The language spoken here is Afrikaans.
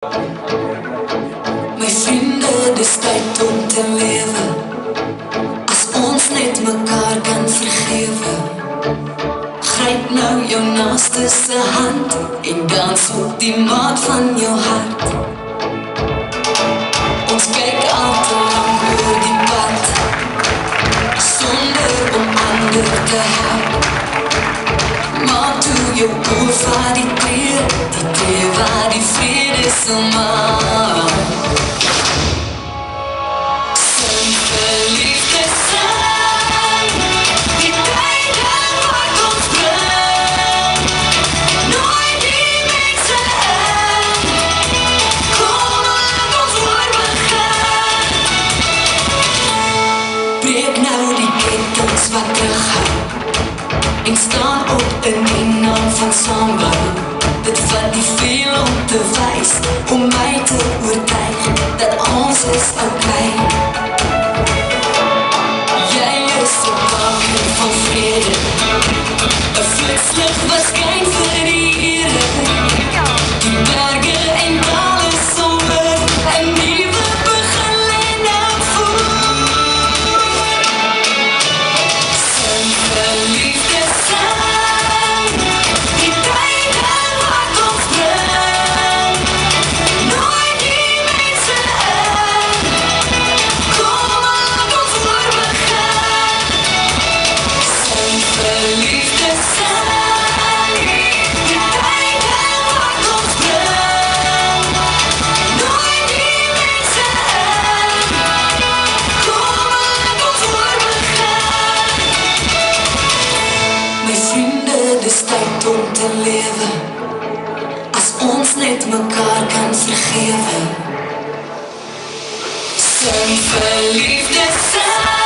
My vriende, dis tyd om te lewe. As ons net mekaar kan vergewe. Gryp nou jou naaste se hand en dans op die maat van jou hart. Ons kyk al te lang oor die pad, sonder om ander te help. Maar toe jou oor van die teer waar die vrede sal maak. Sin verliefde zijn, die tijden wat ons brengt. Nooit die mensen in, kom laat ons voor begin. Breek nou die ketens wat terughou en staan op in die naam van saambou. Dit vat nie veel om te wys, om my te oortuig dat ons is okay. Jy is so wakker van vrede, 'n flitslig wat skyn vir die Here. Die berge en dale somber, 'n nuwe begin lê nou voor. Sin verliefde zijn, die tijden wat ons brengt. Nooit die mensen in, kom laat ons voor begin. Sin verliefde zijn, die tijden wat ons brengt. Nooit die mensen in, kom laat ons voor begin. My vriende, dis tyd om te lewe. As ons net mekaar kan vergewe. Sin verliefde zijn.